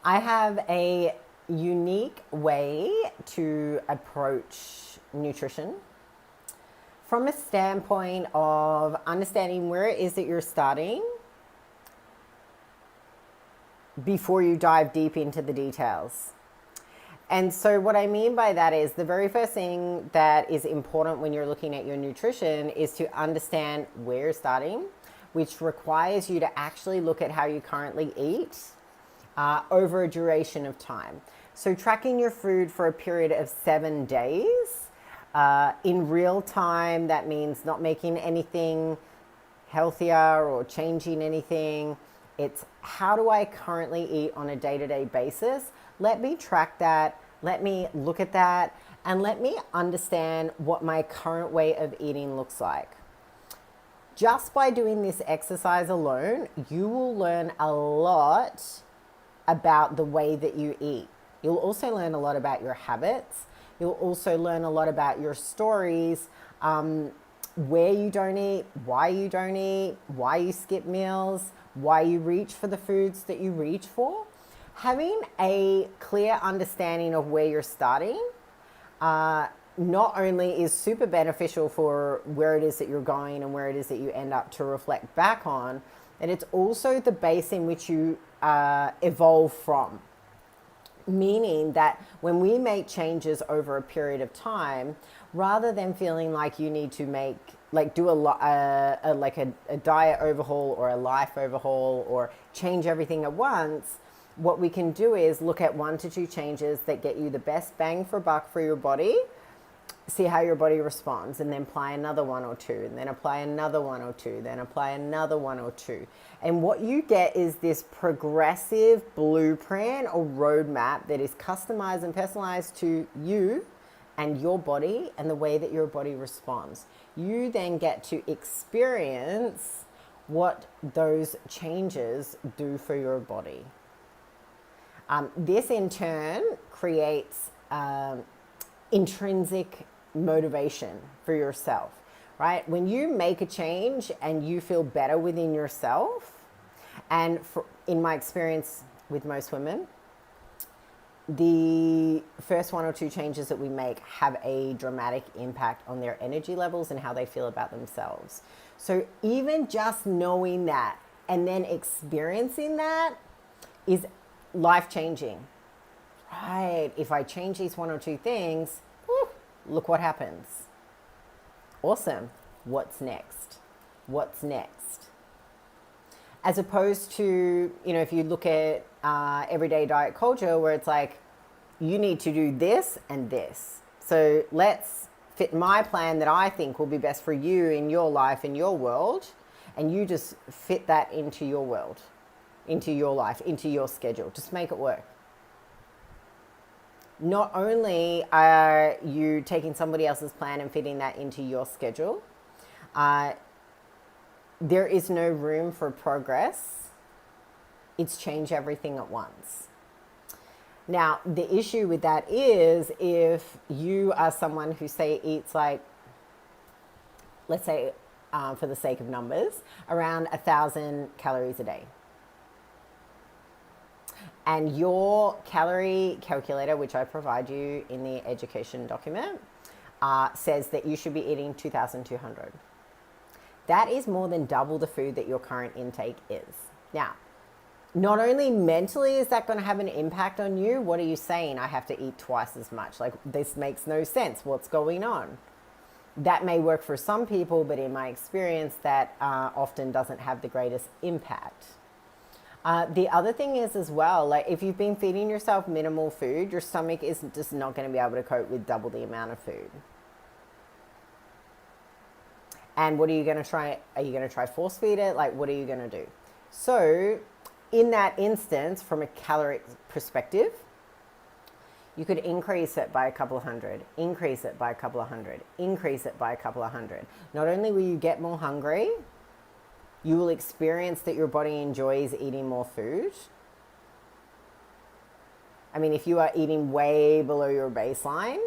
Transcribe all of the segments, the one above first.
I have a unique way to approach nutrition from a standpoint of understanding where it is that you're starting before you dive deep into the details. And so, what I mean by that is the very first thing that is important when you're looking at your nutrition is to understand where you're starting, which requires you to actually look at how you currently eat over a duration of time. So, tracking your food for a period of 7 days in real time, that means not making anything healthier or changing anything. It's how do I currently eat on a day-to-day basis? Let me track that, let me look at that, and let me understand what my current way of eating looks like. Just by doing this exercise alone, you will learn a lot about the way that you eat. You'll also learn a lot about your habits. You'll also learn a lot about your stories, where you don't eat, why you skip meals, why you reach for the foods that you reach for. Having a clear understanding of where you're starting not only is super beneficial for where it is that you're going and where it is that you end up to reflect back on, and it's also the base in which you evolve from. Meaning that when we make changes over a period of time, rather than feeling like you need to do a diet overhaul or a life overhaul or change everything at once, what we can do is look at 1 to 2 changes that get you the best bang for buck for your body, see how your body responds, and then apply another 1 or 2, and then apply another 1 or 2, then apply another 1 or 2. And what you get is this progressive blueprint or roadmap that is customized and personalized to you and your body and the way that your body responds. You then get to experience what those changes do for your body. This in turn creates intrinsic motivation for yourself, right? When you make a change and you feel better within yourself, and in my experience with most women, the first 1 or 2 changes that we make have a dramatic impact on their energy levels and how they feel about themselves. So even just knowing that and then experiencing that is life-changing, right? If I change these 1 or 2 things, look what happens. Awesome. What's next? What's next? As opposed to, if you look at everyday diet culture where it's like, you need to do this and this. So let's fit my plan that I think will be best for you in your life, in your world, and you just fit that into your world, into your life, into your schedule. Just make it work. Not only are you taking somebody else's plan and fitting that into your schedule, there is no room for progress. It's change everything at once. Now, the issue with that is if you are someone who, say, eats like, let's say, for the sake of numbers, around 1,000 calories a day. And your calorie calculator, which I provide you in the education document, says that you should be eating 2,200. That is more than double the food that your current intake is. Now, not only mentally is that going to have an impact on you, what are you saying? I have to eat twice as much. Like, this makes no sense. What's going on? That may work for some people, but in my experience, that often doesn't have the greatest impact. The other thing is as well, like if you've been feeding yourself minimal food, your stomach is just not going to be able to cope with double the amount of food. And what are you going to try? Are you going to try force feed it? Like, what are you going to do? So in that instance, from a caloric perspective, you could increase it by a couple of hundred, increase it by a couple of hundred, increase it by a couple of hundred. Not only will you get more hungry, you will experience that your body enjoys eating more food. I mean, if you are eating way below your baseline,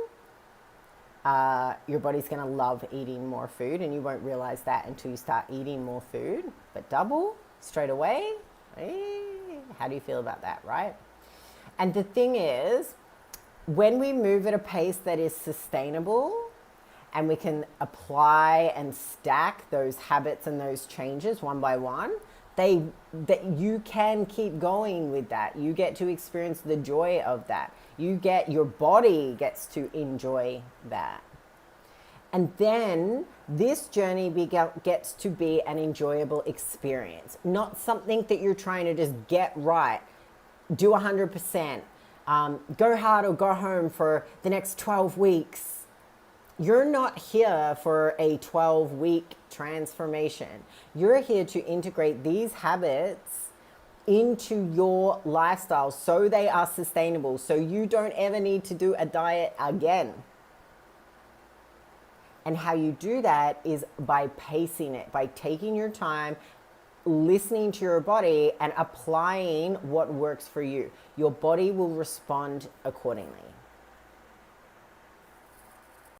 your body's going to love eating more food, and you won't realize that until you start eating more food. But double straight away, how do you feel about that, right? And the thing is, when we move at a pace that is sustainable and we can apply and stack those habits and those changes one by one, that you can keep going with that. You get to experience the joy of that. Your body gets to enjoy that. And then this journey gets to be an enjoyable experience, not something that you're trying to just get right, do 100%, go hard or go home for the next 12 weeks. You're not here for a 12-week transformation. You're here to integrate these habits into your lifestyle so they are sustainable, so you don't ever need to do a diet again. And how you do that is by pacing it, by taking your time, listening to your body and applying what works for you. Your body will respond accordingly.